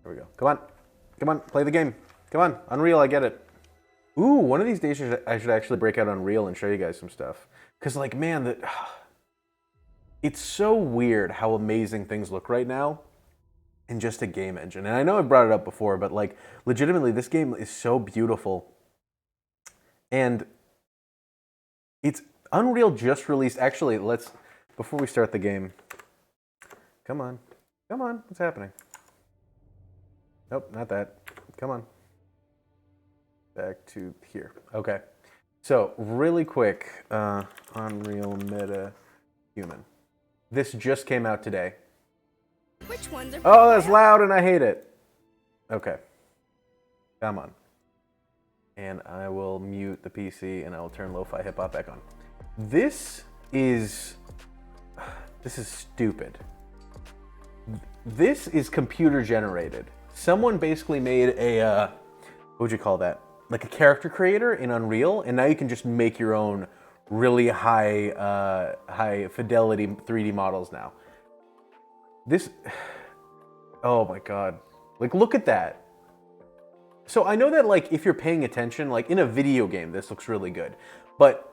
There we go. Come on. Come on, play the game. Come on, Unreal, I get it. Ooh, one of these days I should actually break out Unreal and show you guys some stuff. Because, like, man, it's so weird how amazing things look right now in just a game engine. And I know I've brought it up before, but, like, legitimately, this game is so beautiful. And it's Unreal just released. Actually, before we start the game, come on. Come on, what's happening? Nope, not that. Come on. Back to here. Okay. So, really quick, Unreal Meta Human. This just came out today. Which ones are... Oh, that's loud and I hate it. Okay. Come on. And I will mute the PC and I will turn lo-fi hip-hop back on. This is stupid. This is computer generated. Someone basically made a, what would you call that? Like a character creator in Unreal, and now you can just make your own really high fidelity 3D models now. This, oh my God. Like, look at that. So I know that, like, if you're paying attention, like in a video game, this looks really good. But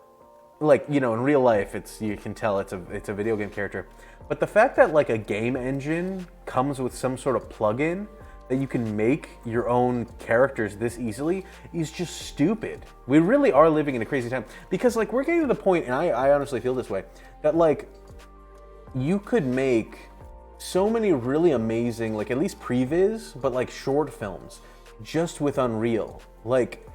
like, you know, in real life, you can tell it's a video game character. But the fact that, like, a game engine comes with some sort of plugin that you can make your own characters this easily is just stupid. We really are living in a crazy time. Because, like, we're getting to the point, and I honestly feel this way, that, like, you could make so many really amazing, like, at least previs, but, like, short films just with Unreal. Like,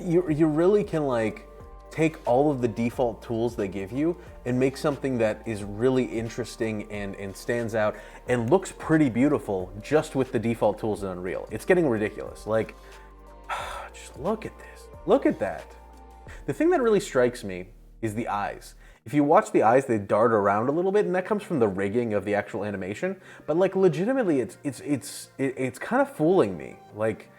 you really can, like, take all of the default tools they give you and make something that is really interesting and stands out and looks pretty beautiful just with the default tools in Unreal. It's getting ridiculous. Like, just look at this. Look at that. The thing that really strikes me is the eyes. If you watch the eyes, they dart around a little bit, and that comes from the rigging of the actual animation. But, like, legitimately, it's kind of fooling me. Like,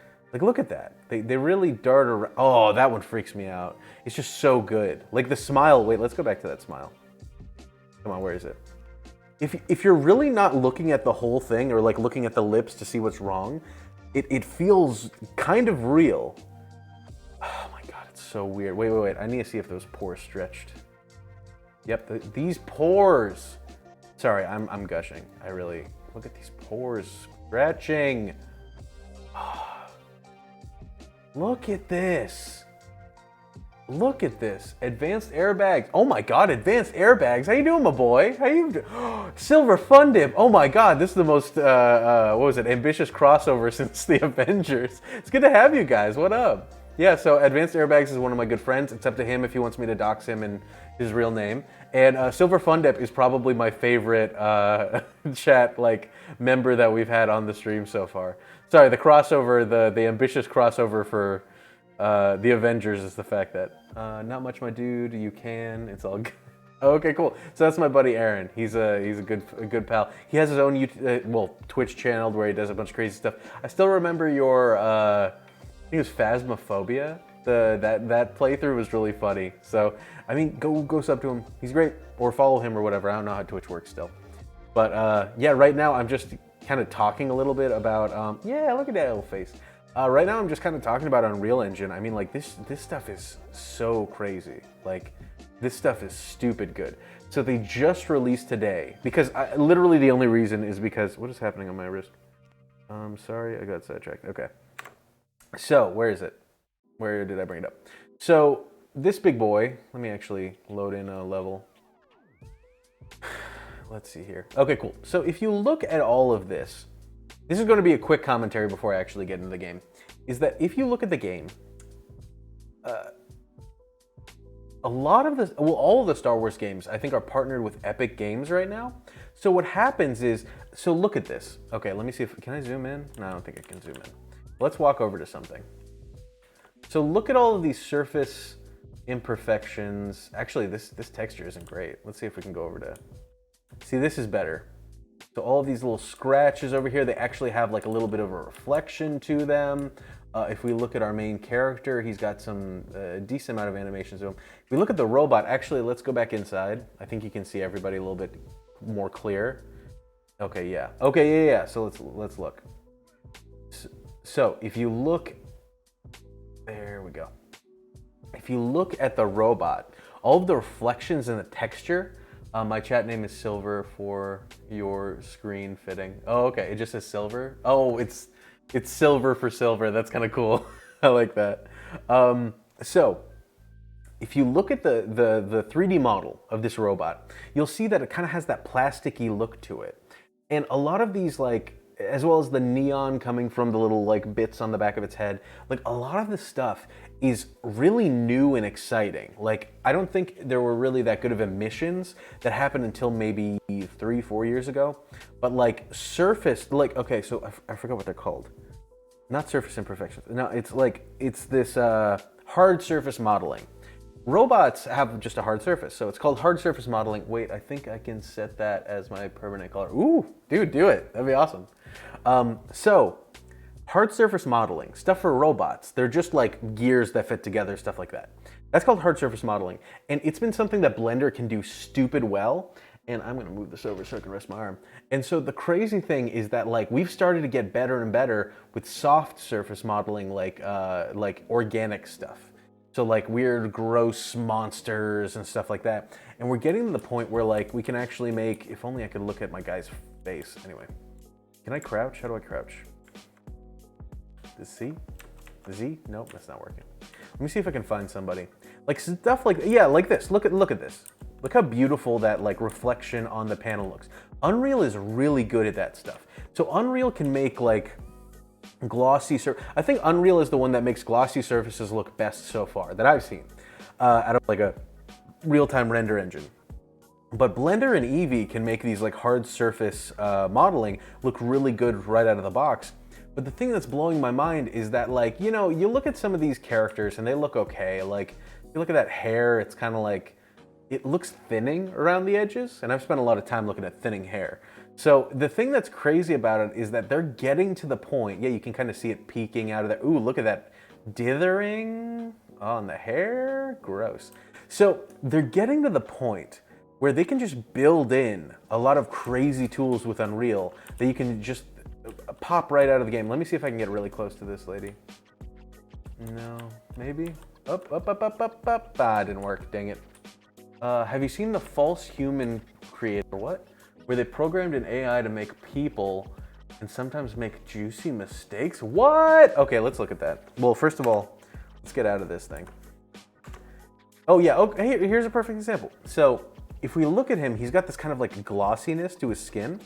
look at that. They really dart around. Oh, that one freaks me out. It's just so good. Like the smile. Wait, let's go back to that smile. Come on, where is it? If you're really not looking at the whole thing or like looking at the lips to see what's wrong, it feels kind of real. Oh my God, it's so weird. Wait. I need to see if those pores stretched. Yep, these pores. Sorry, I'm gushing. I really, look at these pores stretching. Look at this. Look at this. Advanced airbags. Oh my God, advanced airbags. How you doing, my boy? How you doing? Silver Fun Dip. Oh my God, this is the most, what was it, ambitious crossover since the Avengers. It's good to have you guys. What up? Yeah, so Advanced Airbags is one of my good friends. It's up to him if he wants me to dox him and his real name. And Silver Fun Dip is probably my favorite chat like member that we've had on the stream so far. Sorry, the crossover, the ambitious crossover for the Avengers is the fact that not much, my dude. You can. It's all good. Okay, cool. So that's my buddy Aaron. He's a good pal. He has his own YouTube, Twitch channel where he does a bunch of crazy stuff. I still remember your I think it was Phasmophobia. That playthrough was really funny. So I mean, go sub to him. He's great. Or follow him or whatever. I don't know how Twitch works still. But yeah, right now I'm just kind of talking a little bit about yeah, look at that little face. Right now I'm just kind of talking about Unreal Engine. I mean, like this stuff is so crazy. Like this stuff is stupid good. So they just released today because literally the only reason is because what is happening on my wrist? Sorry, I got sidetracked. Okay. So where is it? Where did I bring it up? So this big boy, let me actually load in a level. Let's see here. Okay, cool. So if you look at all of this, this is going to be a quick commentary before I actually get into the game, is that if you look at the game, a lot of the, all of the Star Wars games, I think, are partnered with Epic Games right now. So what happens is, so look at this. Okay, let me see if, can I zoom in? No, I don't think I can zoom in. Let's walk over to something. So look at all of these surface imperfections. Actually, this texture isn't great. Let's see if we can go over to, see, this is better. So all of these little scratches over here, they actually have like a little bit of a reflection to them. If we look at our main character, he's got some decent amount of animations to him. If we look at the robot, actually, let's go back inside. I think you can see everybody a little bit more clear. Okay, yeah. Okay, yeah. So let's look. So if you look, there we go. If you look at the robot, all of the reflections and the texture, my chat name is Silver for your screen fitting. Oh, okay, it just says Silver. Oh, it's Silver for Silver. That's kind of cool. I like that. So if you look at the 3D model of this robot, you'll see that it kind of has that plasticky look to it. And a lot of these, like, as well as the neon coming from the little like bits on the back of its head, like a lot of this stuff is really new and exciting. Like, I don't think there were really that good of emissions that happened until maybe 3-4 years ago. But like surface, like, okay, so I forgot what they're called. Not surface imperfections. No, it's this hard surface modeling. Robots have just a hard surface, so it's called hard surface modeling. Wait, I think I can set that as my permanent color. Ooh, dude, do it. That'd be awesome. So, hard surface modeling, stuff for robots. They're just like gears that fit together, stuff like that. That's called hard surface modeling. And it's been something that Blender can do stupid well. And I'm gonna move this over so I can rest my arm. And so the crazy thing is that like we've started to get better and better with soft surface modeling, like organic stuff. So like weird, gross monsters and stuff like that. And we're getting to the point where like we can actually make, if only I could look at my guy's face. Anyway, can I crouch? How do I crouch? The C? The Z? Nope, that's not working. Let me see if I can find somebody. Like stuff like, yeah, like this. Look at this. Look how beautiful that like reflection on the panel looks. Unreal is really good at that stuff. So Unreal can make like glossy I think Unreal is the one that makes glossy surfaces look best so far that I've seen out of like a real-time render engine. But Blender and Eevee can make these like hard surface modeling look really good right out of the box. But the thing that's blowing my mind is that, like, you know, you look at some of these characters and they look okay. Like, you look at that hair, it's kind of like, it looks thinning around the edges, and I've spent a lot of time looking at thinning hair. So the thing that's crazy about it is that they're getting to the point, yeah, you can kind of see it peeking out of there. Ooh, look at that dithering on the hair, gross. So they're getting to the point where they can just build in a lot of crazy tools with Unreal that you can just pop right out of the game. Let me see if I can get really close to this lady. No, maybe? Up. Ah, didn't work, dang it. Have you seen the false human creator, what? Where they programmed an AI to make people and sometimes make juicy mistakes? What? Okay, let's look at that. Well, first of all, let's get out of this thing. Oh yeah, okay, here's a perfect example. So if we look at him, he's got this kind of like glossiness to his skin,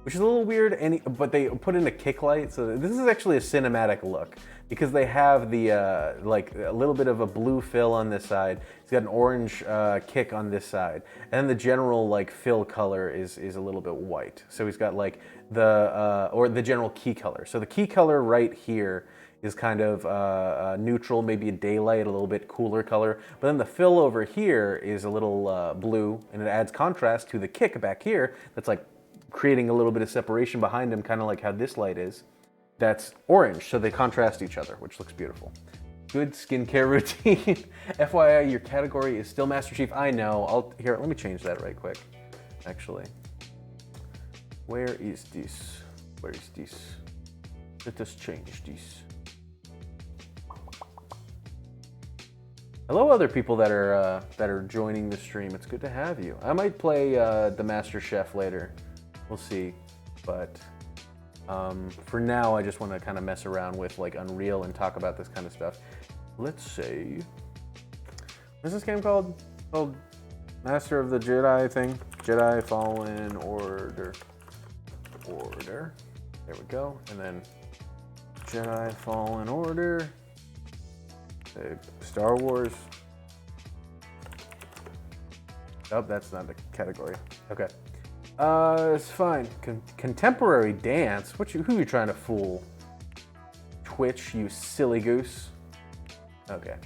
which is a little weird, but they put in a kick light, so this is actually a cinematic look because they have the like a little bit of a blue fill on this side. He's got an orange kick on this side, and then the general like fill color is a little bit white. So he's got like the general key color. So the key color right here is kind of neutral, maybe a daylight, a little bit cooler color. But then the fill over here is a little blue, and it adds contrast to the kick back here. That's like creating a little bit of separation behind him, kind of like how this light is. That's orange, so they contrast each other, which looks beautiful. Good skincare routine. FYI, your category is still Master Chief. I know. Here, let me change that right quick, actually. Where is this? Where is this? Let us change this. Hello, other people that are joining the stream. It's good to have you. I might play the Master Chef later. We'll see, but for now, I just want to kind of mess around with like Unreal and talk about this kind of stuff. Let's say, what's this game called? Called Master of the Jedi thing? Jedi Fallen Order. There we go. And then Jedi Fallen Order. Star Wars. Oh, that's not the category. Okay. It's fine. Contemporary dance? Who are you trying to fool? Twitch, you silly goose. Okay,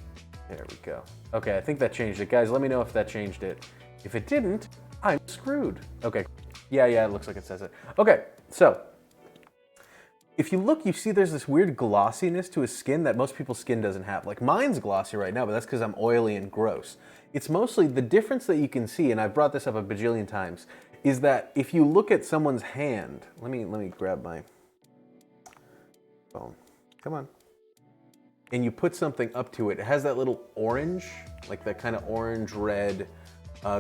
there we go. Okay, I think that changed it. Guys, let me know if that changed it. If it didn't, I'm screwed. Okay, yeah, it looks like it says it. Okay, so if you look, you see there's this weird glossiness to his skin that most people's skin doesn't have. Like mine's glossy right now, but that's because I'm oily and gross. It's mostly the difference that you can see, and I've brought this up a bajillion times, is that if you look at someone's hand, let me grab my phone. Come on. And you put something up to it. It has that little orange, like that kind of orange-red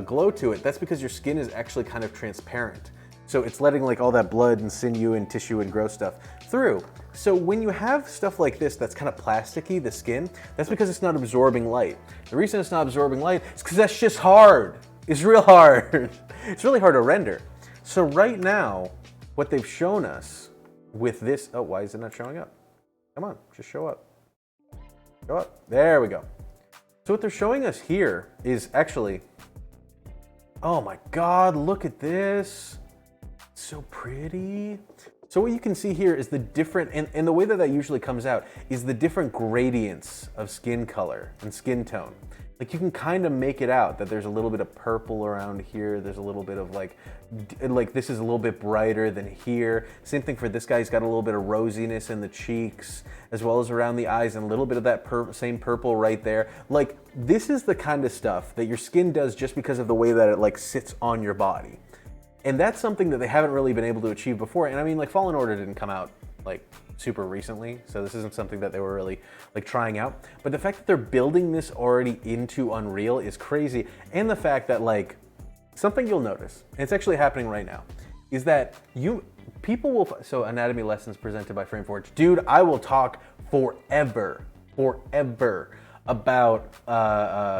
glow to it. That's because your skin is actually kind of transparent. So it's letting like all that blood and sinew and tissue and gross stuff through. So when you have stuff like this that's kind of plasticky, the skin, that's because it's not absorbing light. The reason it's not absorbing light is because that's just hard. It's real hard. It's really hard to render. So right now, what they've shown us with this, oh, why is it not showing up? Come on, just show up. Show up. There we go. So what they're showing us here is actually, oh my God, look at this. It's so pretty. So what you can see here is the different, and the way that usually comes out is the different gradients of skin color and skin tone. Like you can kind of make it out that there's a little bit of purple around here. There's a little bit of like this is a little bit brighter than here. Same thing for this guy. He's got a little bit of rosiness in the cheeks as well as around the eyes and a little bit of that same purple right there. Like this is the kind of stuff that your skin does just because of the way that it like sits on your body. And that's something that they haven't really been able to achieve before. And I mean, like Fallen Order didn't come out like super recently, so this isn't something that they were really like trying out. But the fact that they're building this already into Unreal is crazy. And the fact that like something you'll notice, and it's actually happening right now, is that people will, so anatomy lessons presented by Frameforge. Dude, I will talk forever about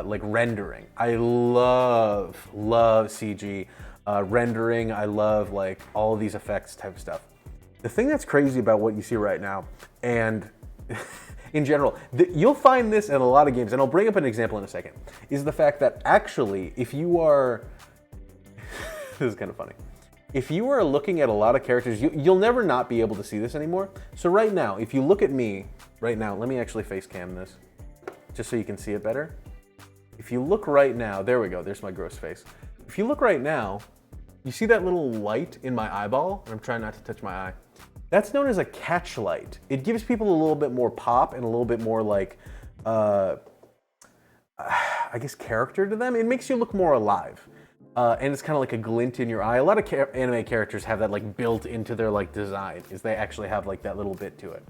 like rendering. I love CG rendering. I love like all of these effects type stuff. The thing that's crazy about what you see right now, and in general, you'll find this in a lot of games, and I'll bring up an example in a second, is the fact that actually, if you are, this is kind of funny, if you are looking at a lot of characters, you'll never not be able to see this anymore. So right now, if you look at me, right now, let me actually face cam this, just so you can see it better. If you look right now, there we go, there's my gross face. If you look right now, you see that little light in my eyeball? And I'm trying not to touch my eye. That's known as a catch light. It gives people a little bit more pop and a little bit more like, I guess character to them. It makes you look more alive. And it's kind of like a glint in your eye. A lot of anime characters have that like built into their like design, is they actually have like that little bit to it.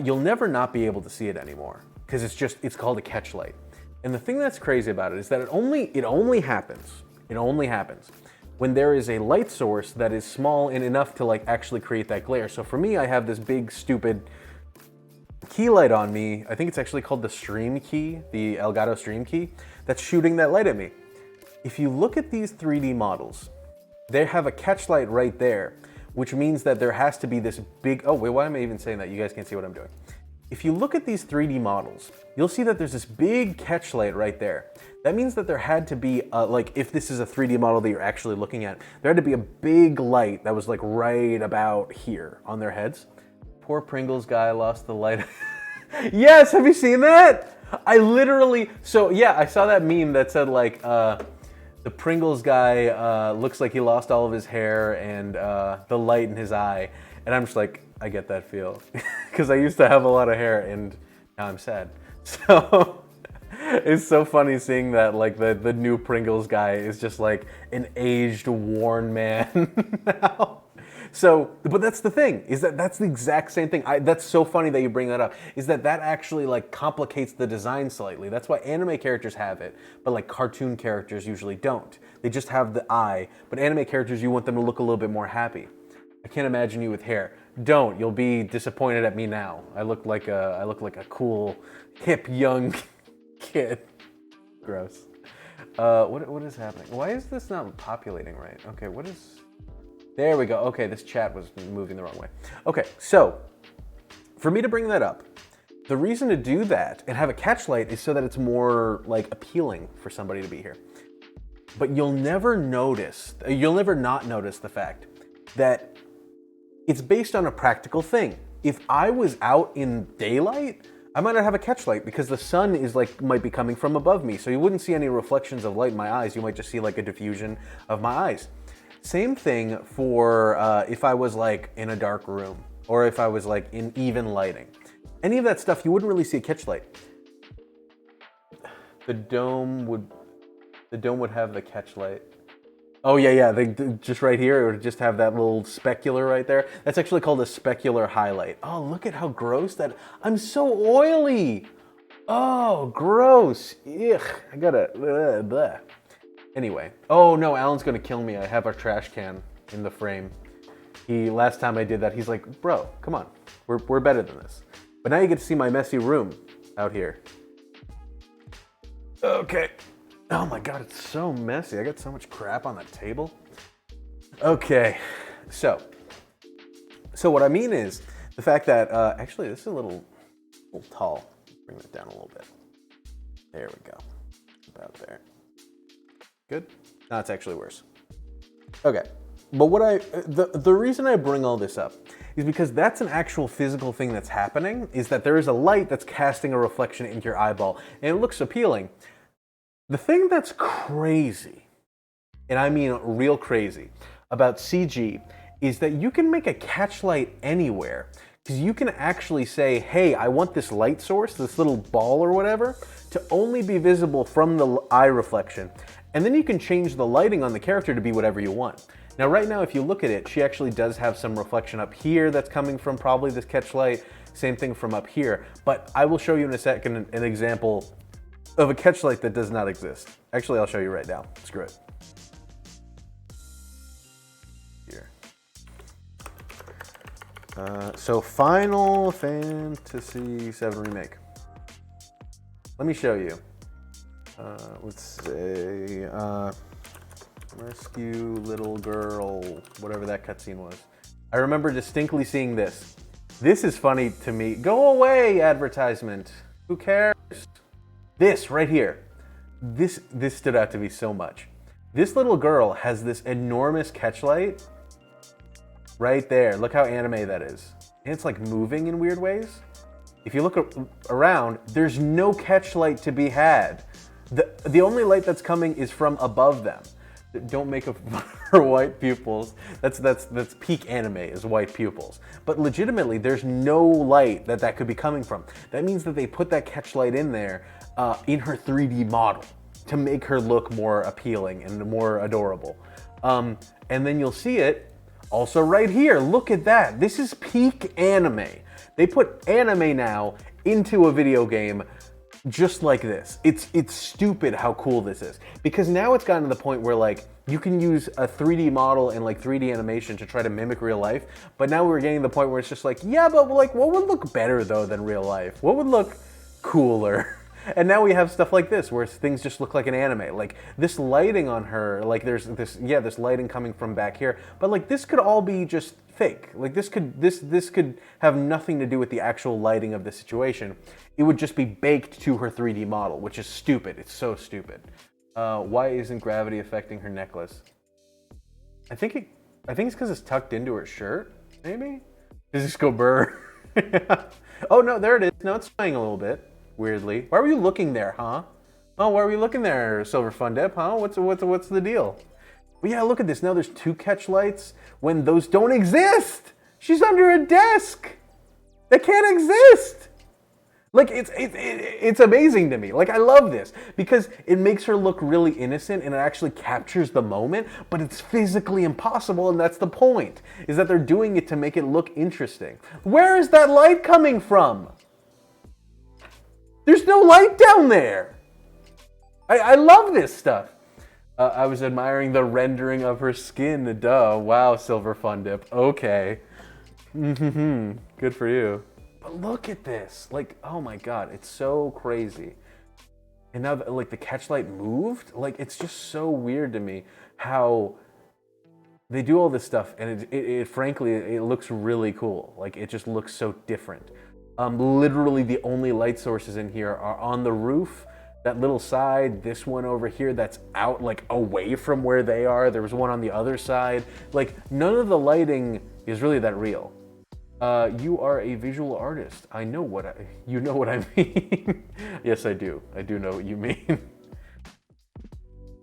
You'll never not be able to see it anymore because it's called a catch light. And the thing that's crazy about it is that it only happens when there is a light source that is small and enough to like actually create that glare. So for me, I have this big stupid key light on me. I think it's actually called the stream key, the Elgato stream key, that's shooting that light at me. If you look at these 3D models, they have a catch light right there, which means that there has to be this big, oh wait, why am I even saying that? You guys can't see what I'm doing. If you look at these 3D models, you'll see that there's this big catch light right there. That means that there had to be, like if this is a 3D model that you're actually looking at, there had to be a big light that was like right about here on their heads. Poor Pringles guy lost the light. Yes, have you seen that? I literally, so yeah, I saw that meme that said like, the Pringles guy looks like he lost all of his hair and the light in his eye. And I'm just like, I get that feel. Because I used to have a lot of hair and now I'm sad. So it's so funny seeing that like the new Pringles guy is just like an aged, worn man now. So, but that's the thing, is that that's the exact same thing. That's so funny that you bring that up, is that actually like complicates the design slightly. That's why anime characters have it, but like cartoon characters usually don't. They just have the eye, but anime characters, you want them to look a little bit more happy. I can't imagine you with hair. Don't, you'll be disappointed at me now. I look like a cool, hip, young kid. Gross. What is happening? Why is this not populating right? Okay, what is... There we go. Okay, this chat was moving the wrong way. Okay, so for me to bring that up, the reason to do that and have a catch light is so that it's more like appealing for somebody to be here. But you'll never not notice the fact that it's based on a practical thing. If I was out in daylight, I might not have a catch light because the sun is like might be coming from above me, so you wouldn't see any reflections of light in my eyes. You might just see like a diffusion of my eyes. Same thing for if I was like in a dark room or if I was like in even lighting. Any of that stuff, you wouldn't really see a catch light. The dome would have the catch light. Oh yeah, yeah. Just right here, it would just have that little specular right there. That's actually called a specular highlight. Oh, look at how gross that. I'm so oily. Oh, gross. Ugh. I gotta. Bleh. Anyway. Oh no, Alan's gonna kill me. I have our trash can in the frame. Last time I did that, he's like, bro, come on. We're better than this. But now you get to see my messy room out here. Okay. Oh my god, it's so messy. I got so much crap on that table. Okay, so what I mean is the fact that actually this is a little tall. Bring that down a little bit. There we go. About there. Good. No, it's actually worse. Okay, but the reason I bring all this up is because that's an actual physical thing that's happening. Is that there is a light that's casting a reflection into your eyeball, and it looks appealing. The thing that's crazy, and I mean real crazy, about CG is that you can make a catch light anywhere. Because you can actually say, hey, I want this light source, this little ball or whatever, to only be visible from the eye reflection. And then you can change the lighting on the character to be whatever you want. Now right now, if you look at it, she actually does have some reflection up here that's coming from probably this catch light. Same thing from up here. But I will show you in a second an example of a catch light that does not exist. Actually, I'll show you right now. Screw it. Here. So Final Fantasy VII Remake. Let me show you. Let's say, rescue little girl, whatever that cutscene was. I remember distinctly seeing this. This is funny to me. Go away, advertisement. Who cares? This right here, this stood out to me so much. This little girl has this enormous catch light right there. Look how anime that is. And it's like moving in weird ways. If you look around, there's no catch light to be had. The only light that's coming is from above them. Don't make a for white pupils. That's peak anime is white pupils. But legitimately, there's no light that could be coming from. That means that they put that catch light in there in her 3D model to make her look more appealing and more adorable. And then you'll see it also right here. Look at that. This is peak anime. They put anime now into a video game just like this. It's stupid how cool this is. Because now it's gotten to the point where like you can use a 3D model and like 3D animation to try to mimic real life. But now we're getting to the point where it's just like, yeah, but like what would look better though than real life? What would look cooler? And now we have stuff like this where things just look like an anime. Like this lighting on her, like there's this lighting coming from back here, but like this could all be just fake. Like this could have nothing to do with the actual lighting of the situation. It would just be baked to her 3D model, which is stupid. It's so stupid. Why isn't gravity affecting her necklace? I think it's because it's tucked into her shirt, maybe? Does this go burr? Oh no, there it is. No, it's swaying a little bit. Weirdly. Why were you looking there, huh? Oh, why were you looking there, Silver Fun Dip, huh? What's the deal? But yeah, look at this. Now there's two catch lights when those don't exist. She's under a desk. They can't exist. Like it's amazing to me. Like I love this because it makes her look really innocent and it actually captures the moment, but it's physically impossible, and that's the point. Is that they're doing it to make it look interesting. Where is that light coming from? There's no light down there. I love this stuff. I was admiring the rendering of her skin. Duh. Wow, Silver Fun Dip. Okay. Good for you. But look at this. Like, oh my god, it's so crazy. And now that, like, the catch light moved, like, it's just so weird to me how they do all this stuff, and it frankly, it looks really cool. Like, it just looks so different. Literally the only light sources in here are on the roof, that little side, this one over here that's out like away from where they are. There was one on the other side. Like none of the lighting is really that real. You are a visual artist. I know you know what I mean. Yes, I do. I do know what you mean.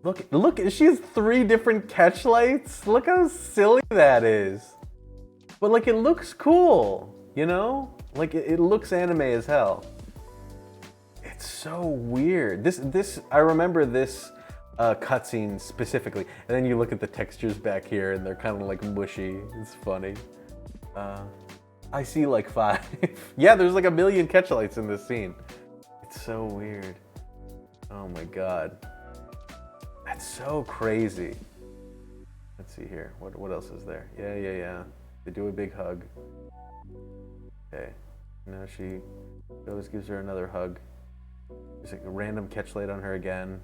Look, she has 3 different catch lights. Look how silly that is. But like it looks cool, you know? Like it looks anime as hell. It's so weird. I remember this cutscenes specifically. And then you look at the textures back here and they're kind of like mushy. It's funny. I see like 5. Yeah, there's like 1 million catchlights in this scene. It's so weird. Oh my god. That's so crazy. Let's see here. What else is there? Yeah. They do a big hug. Okay. Now she always gives her another hug. There's like a random catchlight on her again.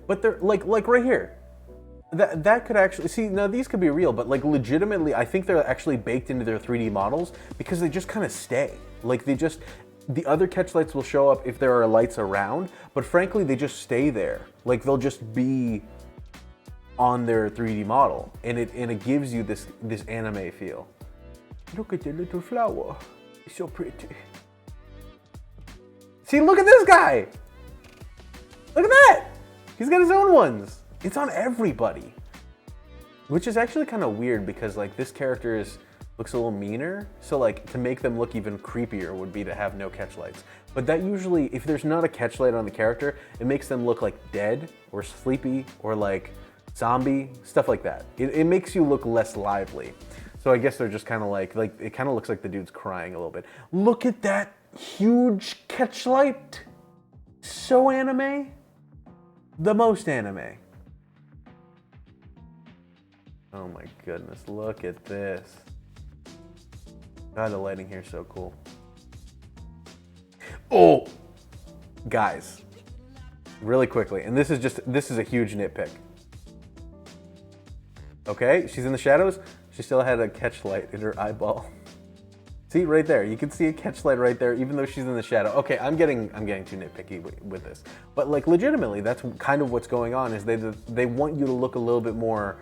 But they're like right here. That could actually, see, now these could be real, but like legitimately, I think they're actually baked into their 3D models because they just kind of stay. Like the other catchlights will show up if there are lights around, but frankly, they just stay there. Like they'll just be on their 3D model, and it gives you this anime feel. Look at the little flower. It's so pretty. See, look at this guy. Look at that. He's got his own ones. It's on everybody, which is actually kind of weird because like this character looks a little meaner. So like to make them look even creepier would be to have no catchlights. But that usually, if there's not a catchlight on the character, it makes them look like dead or sleepy or like zombie, stuff like that. It makes you look less lively. So I guess they're just kind of like it kind of looks like the dude's crying a little bit. Look at that huge catchlight. So anime. The most anime. Oh my goodness, look at this. God, the lighting here is so cool. Oh, guys, really quickly, and this is a huge nitpick. Okay, she's in the shadows. She still had a catchlight in her eyeball. See, right there, you can see a catchlight right there, even though she's in the shadow. Okay, I'm getting too nitpicky with this, but like legitimately, that's kind of what's going on. Is they want you to look a little bit more.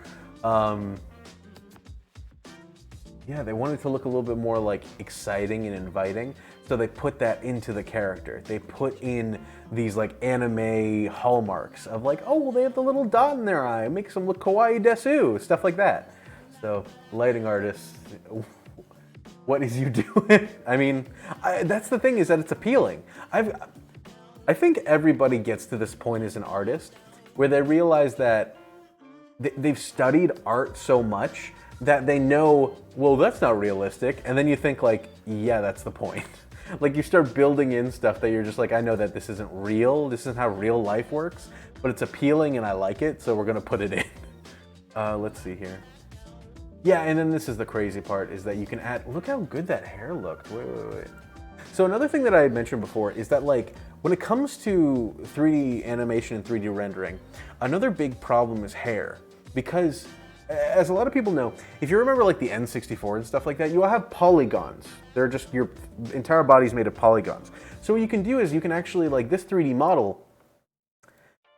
Yeah, they want it to look a little bit more like exciting and inviting. So they put that into the character. They put in these like anime hallmarks of like, oh, well, they have the little dot in their eye. It makes them look kawaii desu, stuff like that. So lighting artists, what is you doing? I mean, that's the thing, is that it's appealing. I think everybody gets to this point as an artist where they realize that they've studied art so much that they know, well, that's not realistic. And then you think like, yeah, that's the point. Like you start building in stuff that you're just like, I know that this isn't real. This isn't how real life works, but it's appealing and I like it. So we're going to put it in. Let's see here. Yeah, and then this is the crazy part, is that you can add, look how good that hair looked. Wait. So another thing that I had mentioned before is that like, when it comes to 3D animation and 3D rendering, another big problem is hair. Because as a lot of people know, if you remember like the N64 and stuff like that, you all have polygons. They're just, your entire body's made of polygons. So what you can do is you can actually, like this 3D model,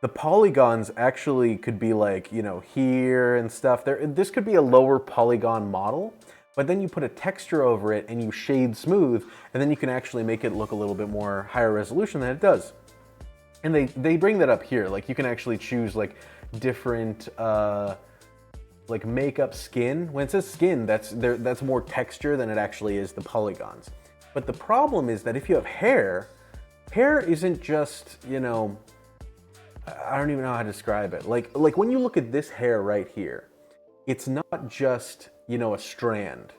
the polygons actually could be like, you know, here and stuff. This could be a lower polygon model, but then you put a texture over it and you shade smooth, and then you can actually make it look a little bit more higher resolution than it does. And they bring that up here. Like you can actually choose like different like makeup skin. When it says skin, that's more texture than it actually is the polygons. But the problem is that if you have hair isn't just, you know, I don't even know how to describe it. Like when you look at this hair right here, it's not just, you know, a strand.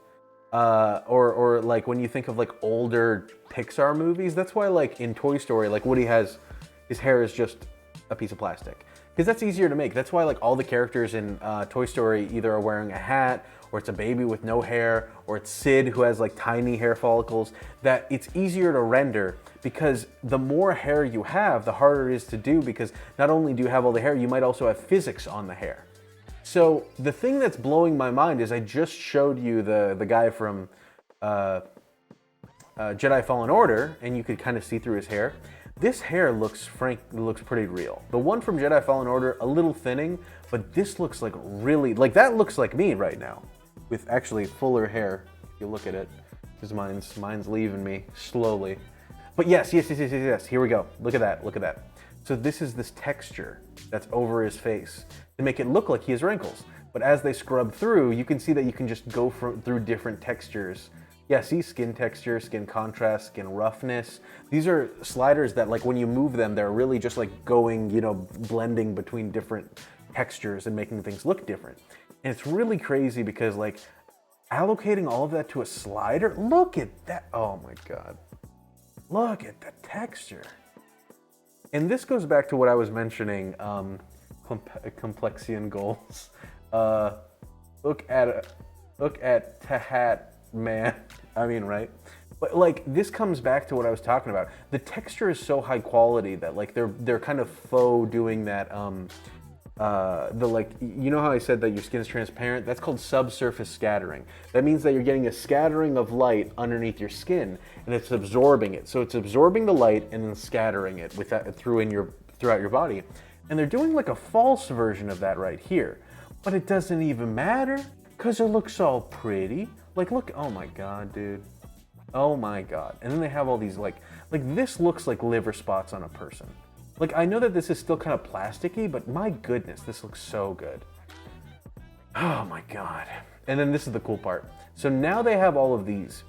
Or like when you think of like older Pixar movies, that's why like in Toy Story, like Woody his hair is just a piece of plastic. Because that's easier to make. That's why like all the characters in Toy Story either are wearing a hat, or it's a baby with no hair, or it's Sid who has like tiny hair follicles, that it's easier to render because the more hair you have, the harder it is to do, because not only do you have all the hair, you might also have physics on the hair. So the thing that's blowing my mind is I just showed you the guy from Jedi Fallen Order, and you could kind of see through his hair. This hair looks pretty real. The one from Jedi Fallen Order, a little thinning, but this looks like really, like that looks like me right now, with actually fuller hair, if you look at it, because mine's leaving me slowly. But yes, here we go. Look at that. So this is this texture that's over his face to make it look like he has wrinkles. But as they scrub through, you can see that you can just go through different textures Yeah, see, skin texture, skin contrast, skin roughness. These are sliders that, like, when you move them, they're really just like going, you know, blending between different textures and making things look different. And it's really crazy because, like, allocating all of that to a slider, look at that. Oh my God. Look at the texture. And this goes back to what I was mentioning, complexion goals. Look at Tahat, man. I mean, right? But like, this comes back to what I was talking about. The texture is so high quality that like they're kind of faux doing that. The like, you know how I said that your skin is transparent? That's called subsurface scattering. That means that you're getting a scattering of light underneath your skin, and it's absorbing it. So it's absorbing the light and then scattering it with that throughout your body. And they're doing like a false version of that right here. But it doesn't even matter because it looks all pretty. Like, look, oh my God, dude. Oh my God. And then they have all these like this looks like liver spots on a person. Like, I know that this is still kind of plasticky, but my goodness, this looks so good. Oh my God. And then this is the cool part. So now they have all of these.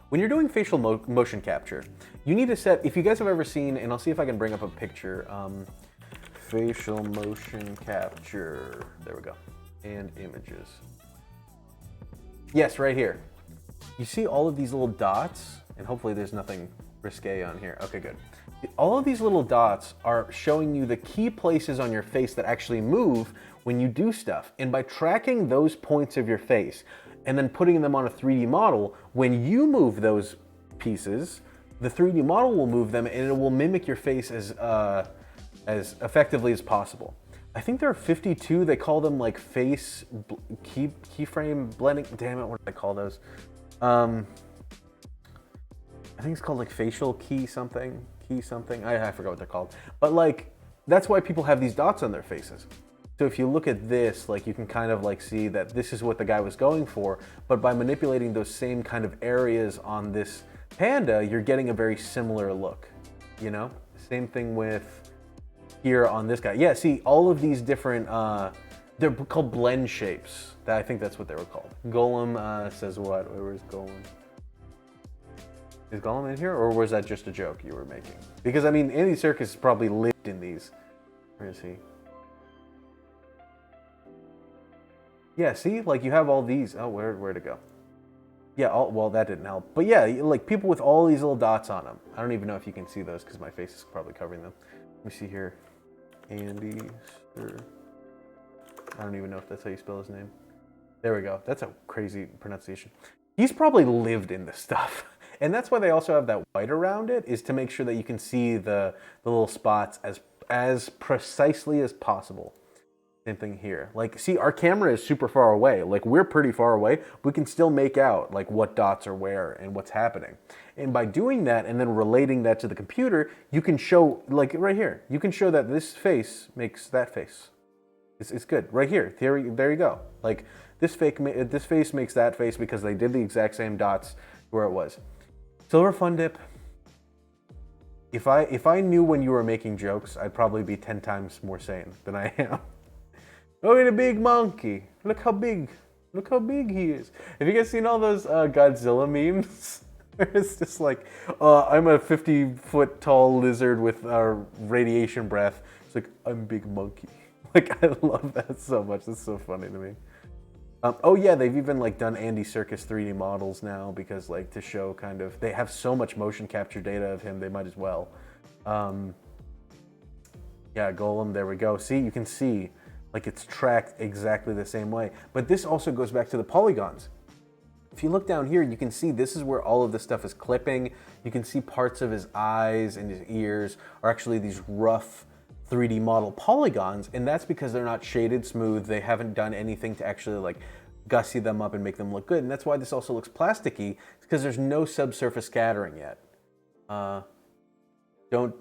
When you're doing facial motion capture, you need to set, if you guys have ever seen, and I'll see if I can bring up a picture, facial motion capture, there we go, and images. Yes, right here. You see all of these little dots, and hopefully there's nothing risque on here. Okay, good. All of these little dots are showing you the key places on your face that actually move when you do stuff. And by tracking those points of your face and then putting them on a 3D model, when you move those pieces, the 3D model will move them and it will mimic your face as effectively as possible. I think there are 52. They call them like face keyframe blending. Damn it, what do I call those? I think it's called like facial key something. I forgot what they're called. But like, that's why people have these dots on their faces. So if you look at this, like you can kind of like see that this is what the guy was going for, but by manipulating those same kind of areas on this panda, you're getting a very similar look, you know? Same thing with here on this guy. Yeah, see, all of these different, they're called blend shapes. I think that's what they were called. Golem says what? Where is Golem? Is Gollum in here, or was that just a joke you were making? Because, I mean, Andy Serkis probably lived in these. Where is he? Yeah, see? Like, you have all these. Oh, where'd it go? Yeah, well, that didn't help. But yeah, like, people with all these little dots on them. I don't even know if you can see those, because my face is probably covering them. Let me see here. Andy I don't even know if that's how you spell his name. There we go. That's a crazy pronunciation. He's probably lived in this stuff. And that's why they also have that white around it, is to make sure that you can see the little spots as precisely as possible. Same thing here. Like, see, our camera is super far away. Like, we're pretty far away. We can still make out, like, what dots are where and what's happening. And by doing that and then relating that to the computer, you can show, like, right here, you can show that this face makes that face. It's good. Right here. There you go. Like, this face makes that face because they did the exact same dots where it was. Silver Fun Dip. If I knew when you were making jokes, I'd probably be 10 times more sane than I am. Look at a big monkey. Look how big he is. Have you guys seen all those Godzilla memes? It's just like, I'm a 50-foot tall lizard with radiation breath. It's like, I'm big monkey. Like, I love that so much. It's so funny to me. Oh yeah, they've even like done Andy Serkis 3D models now because like to show kind of, they have so much motion capture data of him, they might as well. Yeah, Golem, there we go. See, you can see like it's tracked exactly the same way. But this also goes back to the polygons. If you look down here, you can see this is where all of this stuff is clipping. You can see parts of his eyes and his ears are actually these rough 3D model polygons, and that's because they're not shaded smooth. They haven't done anything to actually like gussy them up and make them look good, and that's why this also looks plasticky, because there's no subsurface scattering yet. Don't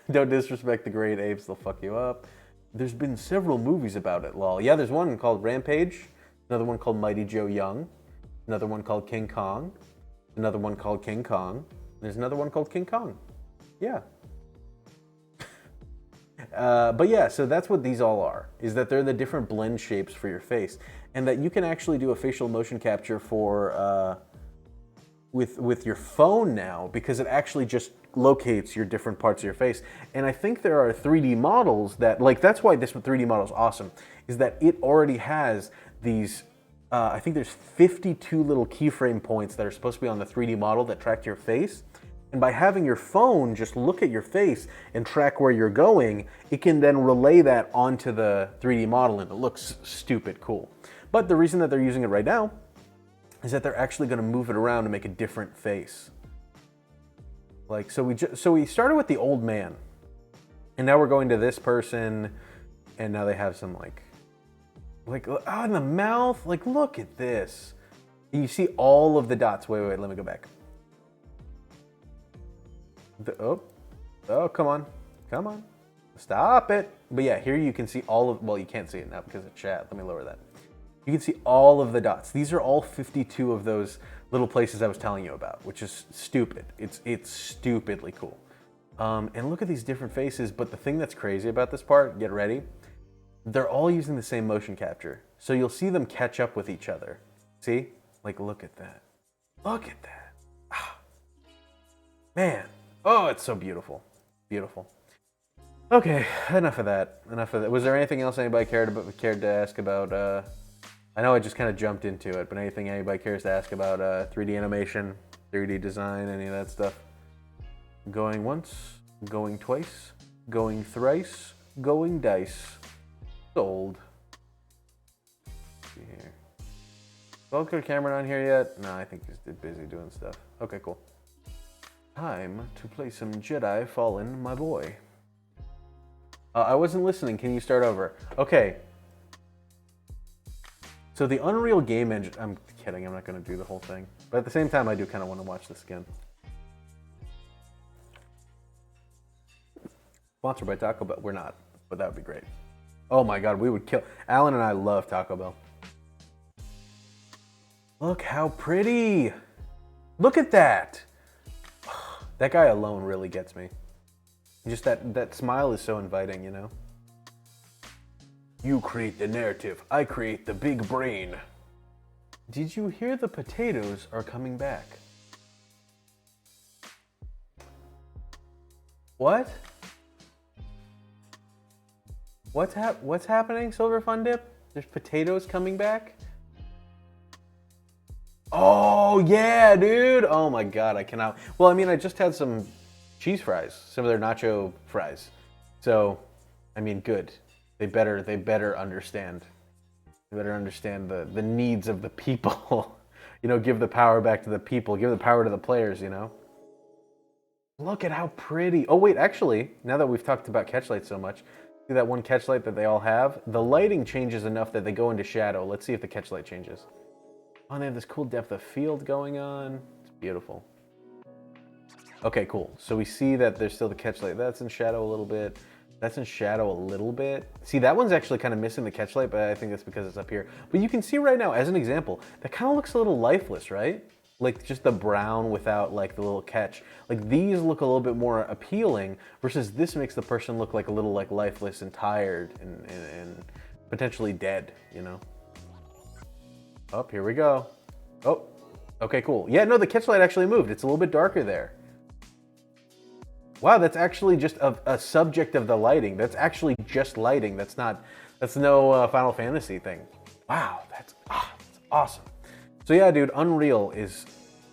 disrespect the great apes, they'll fuck you up. There's been several movies about it, lol. Yeah, there's one called Rampage, another one called Mighty Joe Young, another one called King Kong, another one called King Kong, there's another one called King Kong. Yeah. But yeah, so that's what these all are, is that they're the different blend shapes for your face, and that you can actually do a facial motion capture for with your phone now, because it actually just locates your different parts of your face. And I think there are 3D models that, like, that's why this 3D model is awesome, is that it already has these, I think there's 52 little keyframe points that are supposed to be on the 3D model that track your face. And by having your phone just look at your face and track where you're going, it can then relay that onto the 3D model, and it looks stupid cool. But the reason that they're using it right now is that they're actually going to move it around to make a different face. Like, so we started with the old man, and now we're going to this person, and now they have some like oh, in the mouth. Like, look at this. And you see all of the dots. Wait, let me go back. Oh, come on, stop it. But yeah, here you can see all of, well, you can't see it now because of chat. Let me lower that. You can see all of the dots. These are all 52 of those little places I was telling you about, which is stupid. It's stupidly cool. And look at these different faces, but the thing that's crazy about this part, get ready, they're all using the same motion capture. So you'll see them catch up with each other. See? Like, look at that. Look at that. Ah. Man. Oh, it's so beautiful. Beautiful. Okay, enough of that. Was there anything else anybody cared to ask about? I know I just kind of jumped into it, but anything anybody cares to ask about 3D animation, 3D design, any of that stuff? Going once, going twice, going thrice, going dice. Sold. Let's see here. Welcome Cameron on here yet? No, I think he's busy doing stuff. Okay, cool. Time to play some Jedi Fallen, my boy. I wasn't listening. Can you start over? Okay. So the Unreal game engine, I'm kidding, I'm not going to do the whole thing. But at the same time, I do kind of want to watch this again. Sponsored by Taco Bell. We're not, but that would be great. Oh my God, we would kill. Alan and I love Taco Bell. Look how pretty. Look at that. That guy alone really gets me. Just that smile is so inviting, you know? You create the narrative, I create the big brain. Did you hear the potatoes are coming back? What? What's happening, Silver Fun Dip? There's potatoes coming back? Oh, yeah, dude. Oh my God, I cannot. Well, I mean, I just had some cheese fries, some of their nacho fries. So, I mean, good. They better understand. They better understand the needs of the people. You know, give the power back to the people. Give the power to the players, you know? Look at how pretty. Oh, wait, actually, now that we've talked about catchlight so much, see that one catchlight that they all have? The lighting changes enough that they go into shadow. Let's see if the catchlight changes. Oh, they have this cool depth of field going on. It's beautiful. Okay, cool. So we see that there's still the catchlight. That's in shadow a little bit. That's in shadow a little bit. See, that one's actually kind of missing the catchlight, but I think that's because it's up here. But you can see right now, as an example, that kind of looks a little lifeless, right? Like just the brown without like the little catch. Like these look a little bit more appealing versus this makes the person look like a little like lifeless and tired and potentially dead, you know? Oh, here we go. Oh, okay, cool. Yeah, no, the catchlight actually moved. It's a little bit darker there. Wow, that's actually just a subject of the lighting. That's actually just lighting. That's no Final Fantasy thing. Wow, that's awesome. So yeah, dude, Unreal is